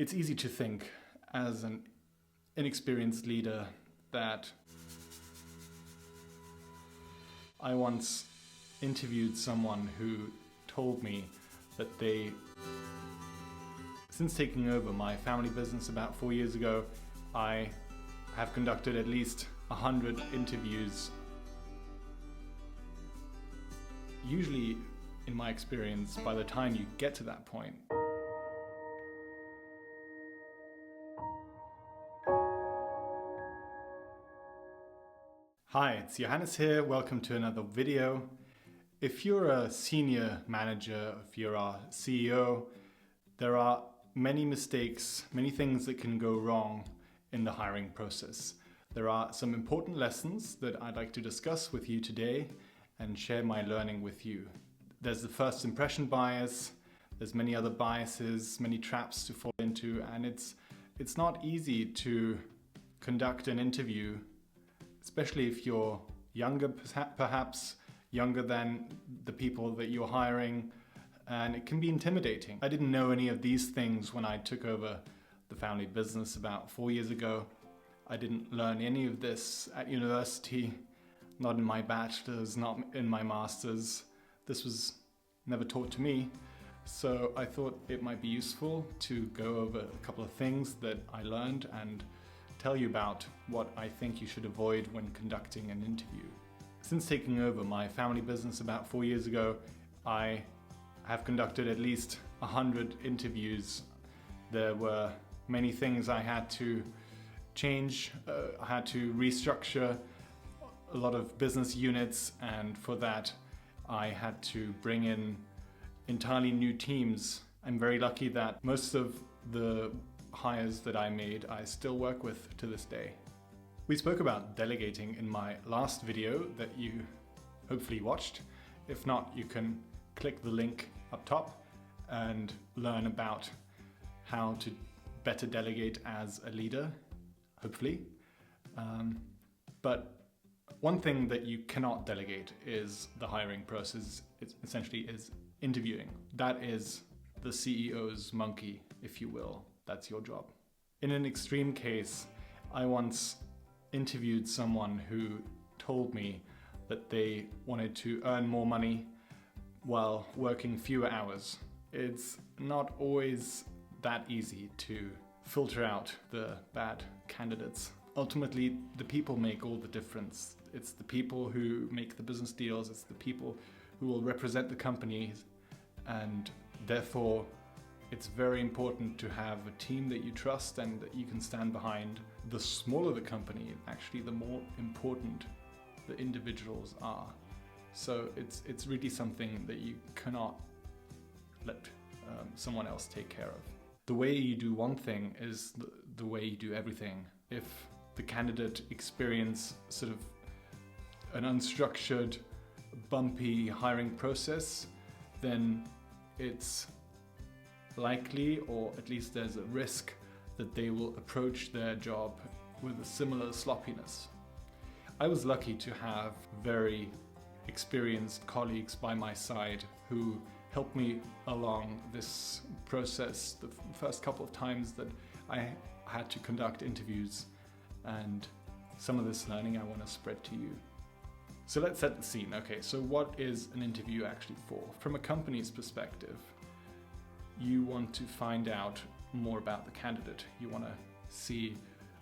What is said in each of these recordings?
It's easy to think as an inexperienced leader that I once interviewed someone who told me that since taking over my family business about 4 years ago, I have conducted at least 100 interviews. Usually, in my experience, by the time you get to that point, Hi, it's Johannes here. Welcome to another video. If you're a senior manager, if you're a CEO, there are many mistakes, many things that can go wrong in the hiring process. There are some important lessons that I'd like to discuss with you today and share my learning with you. There's the first impression bias, there's many other biases, many traps to fall into, and it's not easy to conduct an interview, especially if you're younger, perhaps younger than the people that you're hiring, and it can be intimidating. I didn't know any of these things when I took over the family business about 4 years ago. I didn't learn any of this at university, not in my bachelor's, not in my master's. This was never taught to me. So I thought it might be useful to go over a couple of things that I learned and tell you about what I think you should avoid when conducting an interview. Since taking over my family business about 4 years ago, I have conducted at least 100 interviews. There were many things I had to change. I had to restructure a lot of business units, and for that I had to bring in entirely new teams. I'm very lucky that most of the hires that I made, I still work with to this day. We spoke about delegating in my last video that you hopefully watched. If not, you can click the link up top and learn about how to better delegate as a leader, hopefully. But one thing that you cannot delegate is the hiring process. It essentially is interviewing. That is the CEO's monkey, if you will. That's your job. In an extreme case, I once interviewed someone who told me that they wanted to earn more money while working fewer hours. It's not always that easy to filter out the bad candidates. Ultimately, the people make all the difference. It's the people who make the business deals, it's the people who will represent the companies, and therefore it's very important to have a team that you trust and that you can stand behind. The smaller the company, actually, the more important the individuals are. So it's really something that you cannot let someone else take care of. The way you do one thing is the way you do everything. If the candidate experience sort of an unstructured, bumpy hiring process, then it's likely, or at least there's a risk, that they will approach their job with a similar sloppiness. I was lucky to have very experienced colleagues by my side who helped me along this process the first couple of times that I had to conduct interviews, and some of this learning I want to spread to you. So let's set the scene. Okay, so what is an interview actually for? From a company's perspective, you want to find out more about the candidate. You want to see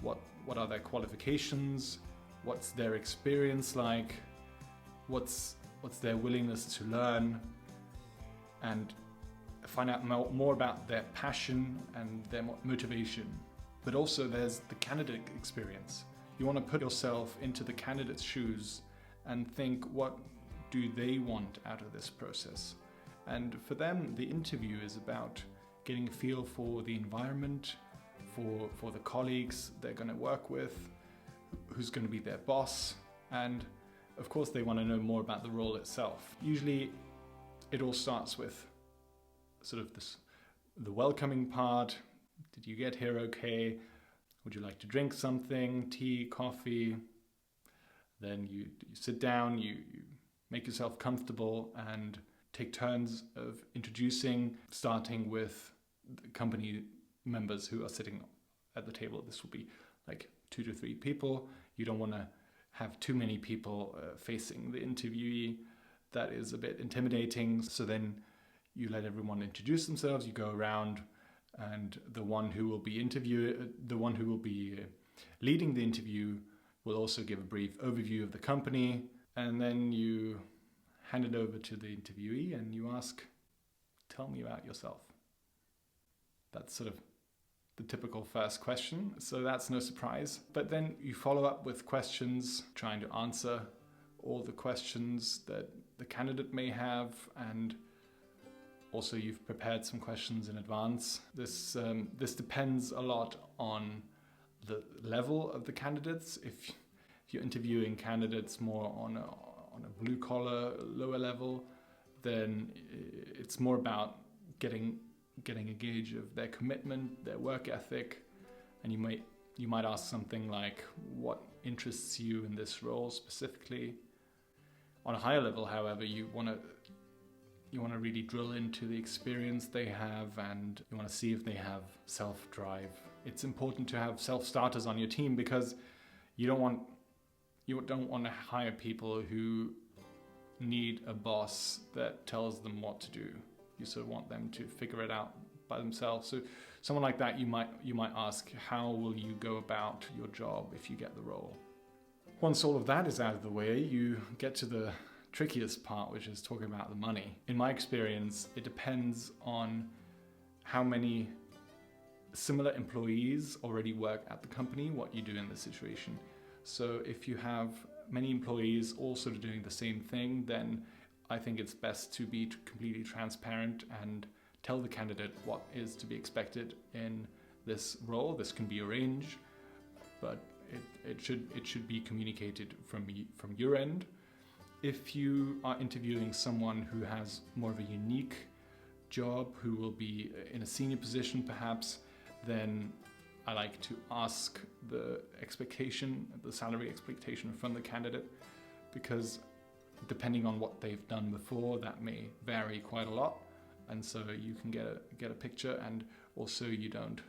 what are their qualifications, what's their experience like, what's their willingness to learn, and find out more about their passion and their motivation. But also there's the candidate experience. You want to put yourself into the candidate's shoes and think, what do they want out of this process? And for them, the interview is about getting a feel for the environment, for the colleagues they're going to work with, who's going to be their boss, and of course they want to know more about the role itself. Usually it all starts with sort of the welcoming part. Did you get here okay? Would you like to drink something? Tea, coffee? Then you sit down, you make yourself comfortable and take turns of introducing, starting with the company members who are sitting at the table. This will be like 2 to 3 people. You don't want to have too many people facing the interviewee. That is a bit intimidating. So then you let everyone introduce themselves. You go around, and the one who will be leading the interview will also give a brief overview of the company, and then you hand it over to the interviewee and you ask, "Tell me about yourself." That's sort of the typical first question, so that's no surprise. But then you follow up with questions, trying to answer all the questions that the candidate may have, and also you've prepared some questions in advance. This depends a lot on the level of the candidates. If you're interviewing candidates more on a blue collar, lower level, then it's more about getting a gauge of their commitment, their work ethic, and you might ask something like, what interests you in this role specifically? On a higher level, however, you want to really drill into the experience they have, and you want to see if they have self-drive. It's important to have self-starters on your team, because you don't want to hire people who need a boss that tells them what to do. You sort of want them to figure it out by themselves. So someone like that, you might ask, how will you go about your job if you get the role? Once all of that is out of the way, you get to the trickiest part, which is talking about the money. In my experience, it depends on how many similar employees already work at the company, what you do in this situation. So if you have many employees all sort of doing the same thing, then I think it's best to be completely transparent and tell the candidate what is to be expected in this role. This can be a range, but it should be communicated from your end. If you are interviewing someone who has more of a unique job, who will be in a senior position perhaps, then I like to ask the salary expectation from the candidate, because depending on what they've done before, that may vary quite a lot, and so you can get a picture, and also you don't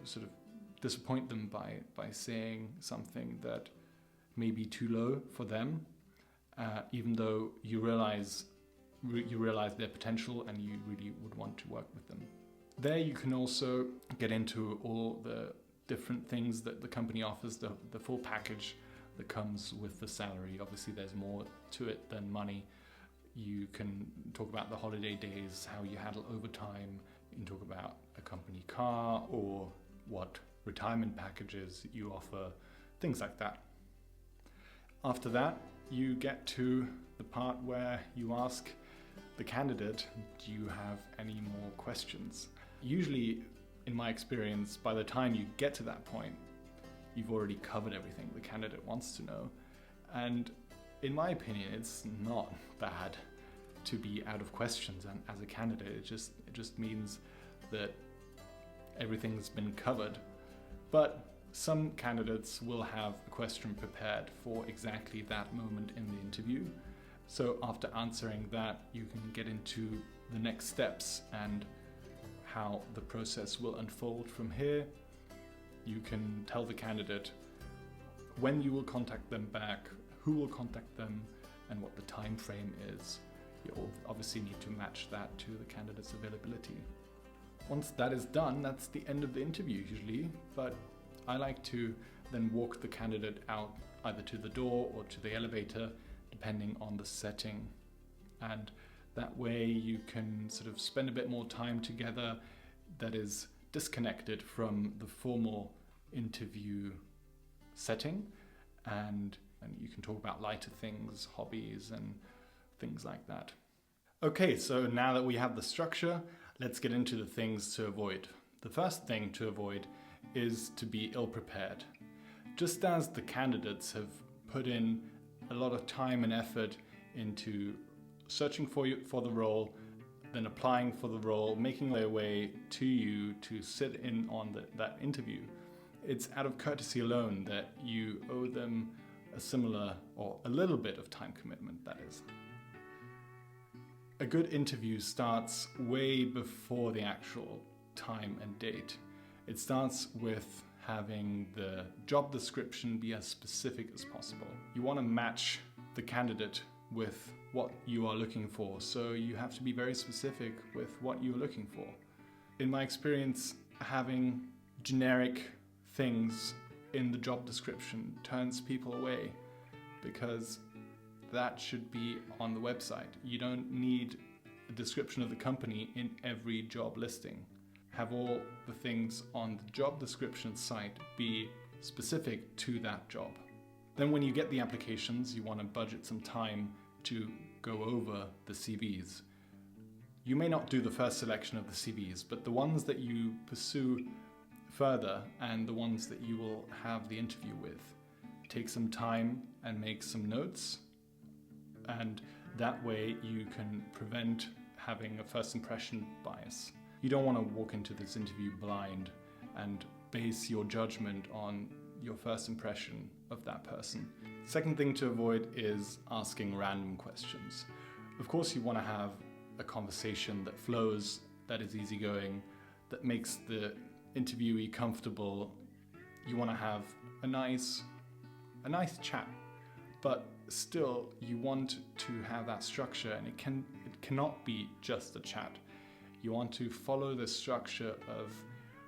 sort of disappoint them by saying something that may be too low for them, even though you realize their potential and you really would want to work with them. There you can also get into all the different things that the company offers, the full package that comes with the salary. Obviously there's more to it than money. You can talk about the holiday days, how you handle overtime. You can talk about a company car or what retirement packages you offer, things like that. After that, you get to the part where you ask the candidate, do you have any more questions? Usually, in my experience, by the time you get to that point, you've already covered everything the candidate wants to know. And in my opinion, it's not bad to be out of questions. And as a candidate, it just means that everything's been covered. But some candidates will have a question prepared for exactly that moment in the interview. So after answering that, you can get into the next steps and how the process will unfold from here. You can tell the candidate when you will contact them back, who will contact them, and what the time frame is. You'll obviously need to match that to the candidate's availability. Once that is done, that's the end of the interview usually, but I like to then walk the candidate out either to the door or to the elevator, depending on the setting. And that way you can sort of spend a bit more time together that is disconnected from the formal interview setting, and you can talk about lighter things, hobbies and things like that. Okay, so now that we have the structure, let's get into the things to avoid. The first thing to avoid is to be ill-prepared. Just as the candidates have put in a lot of time and effort into searching for the role, then applying for the role, making their way to you to sit in on that interview, it's out of courtesy alone that you owe them a similar or a little bit of time commitment, that is. A good interview starts way before the actual time and date. It starts with having the job description be as specific as possible. You want to match the candidate with what you are looking for, so you have to be very specific with what you're looking for. In my experience, having generic things in the job description turns people away, because that should be on the website. You don't need a description of the company in every job listing. Have all the things on the job description site be specific to that job. Then when you get the applications, you want to budget some time to go over the CVs. You may not do the first selection of the CVs, but the ones that you pursue further and the ones that you will have the interview with, take some time and make some notes, and that way you can prevent having a first impression bias. You don't want to walk into this interview blind and base your judgment on your first impression of that person. Second thing to avoid is asking random questions. Of course, you want to have a conversation that flows, that is easygoing, that makes the interviewee comfortable. You want to have a nice chat, but still you want to have that structure, and it cannot be just a chat. You want to follow the structure of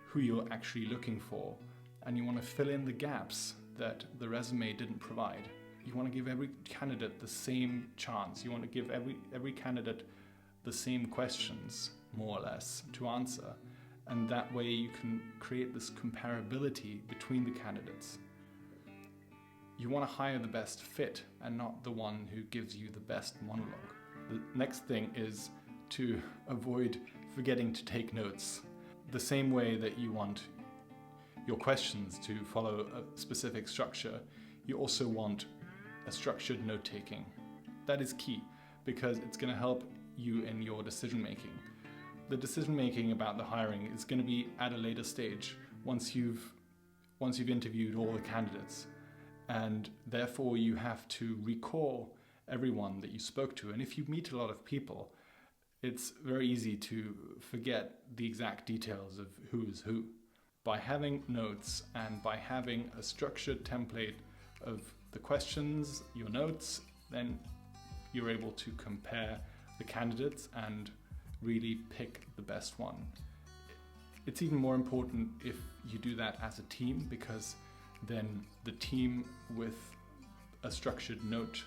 who you're actually looking for, and you want to fill in the gaps that the resume didn't provide. You want to give every candidate the same chance. You want to give every candidate the same questions, more or less, to answer. And that way you can create this comparability between the candidates. You want to hire the best fit and not the one who gives you the best monologue. The next thing is to avoid forgetting to take notes. The same way that you want your questions to follow a specific structure, you also want a structured note-taking. That is key, because it's going to help you in your decision-making. The decision-making about the hiring is going to be at a later stage, once you've interviewed all the candidates, and therefore you have to recall everyone that you spoke to. And if you meet a lot of people, it's very easy to forget the exact details of who is who. By having notes and by having a structured template of the questions, your notes, then you're able to compare the candidates and really pick the best one. It's even more important if you do that as a team, because then the team with a structured note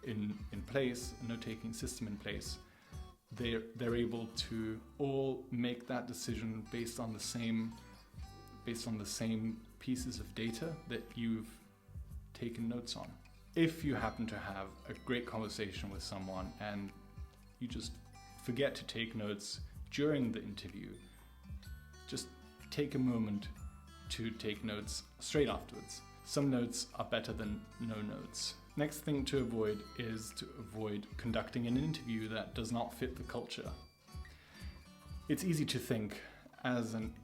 in place, a note-taking system in place, they're able to all make that decision based on the same pieces of data that you've taken notes on. If you happen to have a great conversation with someone and you just forget to take notes during the interview, just take a moment to take notes straight afterwards. Some notes are better than no notes. Next thing to avoid is to avoid conducting an interview that does not fit the culture. It's easy to think as an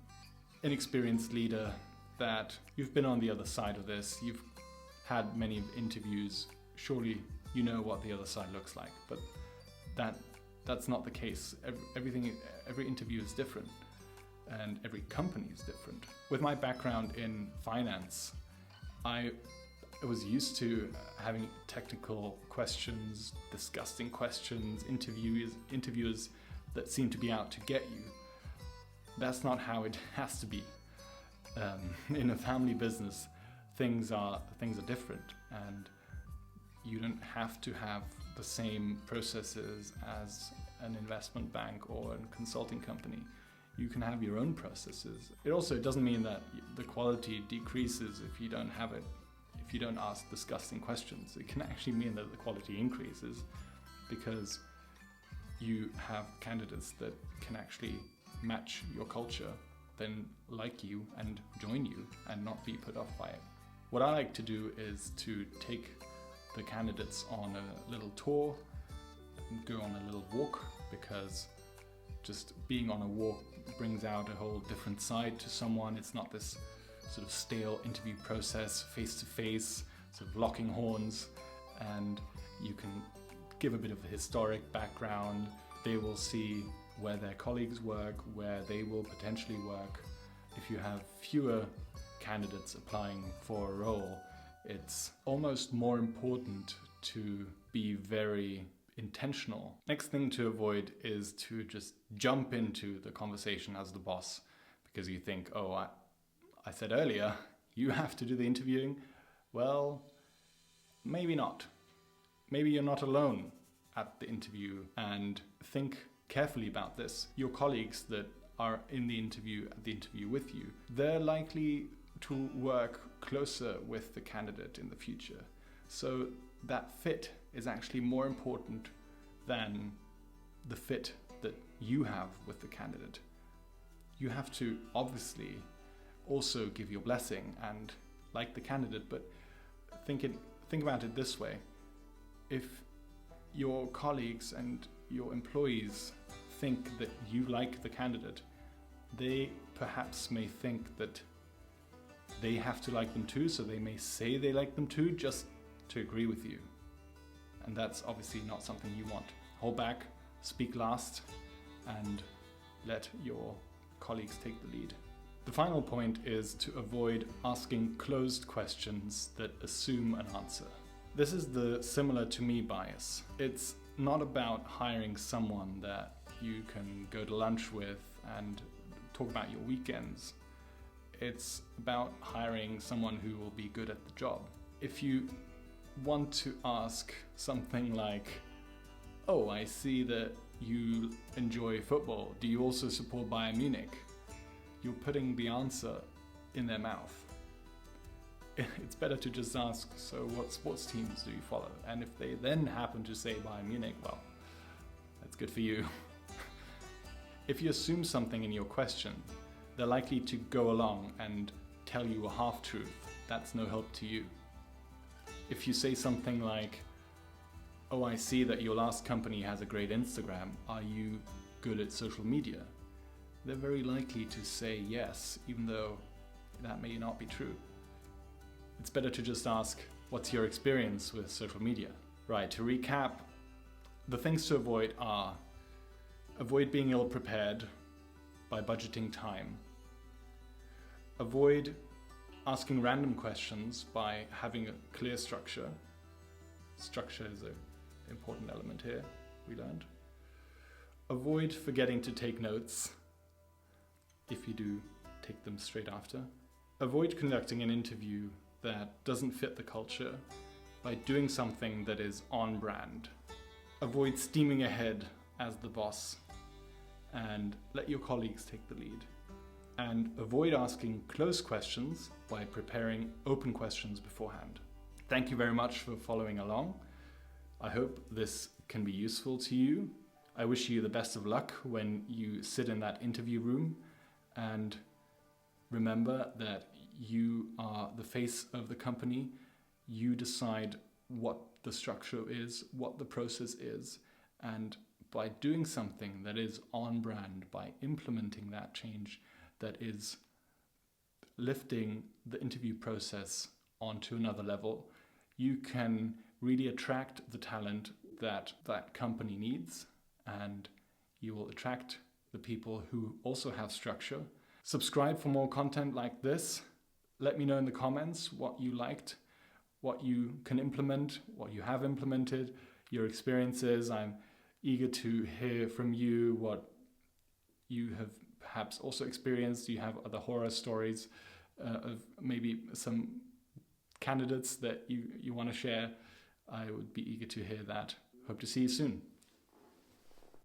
inexperienced leader that you've been on the other side of this, you've had many interviews, surely you know what the other side looks like, but that's not the case. Every interview is different, and every company is different. With my background in finance, I was used to having technical questions, disgusting questions, interviewers that seem to be out to get you. That's not how it has to be. In a family business, things are different, and you don't have to have the same processes as an investment bank or a consulting company. You can have your own processes. It also doesn't mean that the quality decreases if you don't have it, if you don't ask disgusting questions. It can actually mean that the quality increases, because you have candidates that can actually match your culture, then like you and join you and not be put off by it. What I like to do is to take the candidates on a little tour, go on a little walk, because just being on a walk brings out a whole different side to someone. It's not this sort of stale interview process, face-to-face, sort of locking horns, and you can give a bit of a historic background. They will see where their colleagues work, where they will potentially work. If you have fewer candidates applying for a role, it's almost more important to be very intentional. Next thing to avoid is to just jump into the conversation as the boss because you think, oh, I said earlier, you have to do the interviewing. Well, maybe not. Maybe you're not alone at the interview, and think carefully about this. Your colleagues that are in the interview with you, they're likely to work closer with the candidate in the future. So that fit is actually more important than the fit that you have with the candidate. You have to obviously also give your blessing and like the candidate, but think about it this way. If your colleagues and your employees think that you like the candidate, they perhaps may think that they have to like them too, so they may say they like them too just to agree with you. And that's obviously not something you want. Hold back, speak last, and let your colleagues take the lead. The final point is to avoid asking closed questions that assume an answer. This is the similar to me bias. It's not about hiring someone that you can go to lunch with and talk about your weekends. It's about hiring someone who will be good at the job. If you want to ask something like, oh, I see that you enjoy football. Do you also support Bayern Munich? You're putting the answer in their mouth. It's better to just ask, so what sports teams do you follow? And if they then happen to say Bayern Munich, well, that's good for you. If you assume something in your question, they're likely to go along and tell you a half-truth. That's no help to you. If you say something like, oh, I see that your last company has a great Instagram. Are you good at social media? They're very likely to say yes, even though that may not be true. It's better to just ask, what's your experience with social media? Right, to recap, the things to avoid are: avoid being ill-prepared by budgeting time. Avoid asking random questions by having a clear structure. Structure is an important element here, we learned. Avoid forgetting to take notes, if you do take them straight after. Avoid conducting an interview that doesn't fit the culture by doing something that is on brand. Avoid steaming ahead as the boss and let your colleagues take the lead. And avoid asking closed questions by preparing open questions beforehand. Thank you very much for following along. I hope this can be useful to you. I wish you the best of luck when you sit in that interview room, and remember that you are the face of the company. You decide what the structure is, what the process is, and by doing something that is on brand, by implementing that change that is lifting the interview process onto another level, you can really attract the talent that that company needs, and you will attract the people who also have structure. Subscribe for more content like this. Let me know in the comments what you liked, what you can implement, what you have implemented, your experiences. I'm eager to hear from you what you have perhaps also experienced. You have other horror stories of maybe some candidates that you want to share. I would be eager to hear that. Hope to see you soon.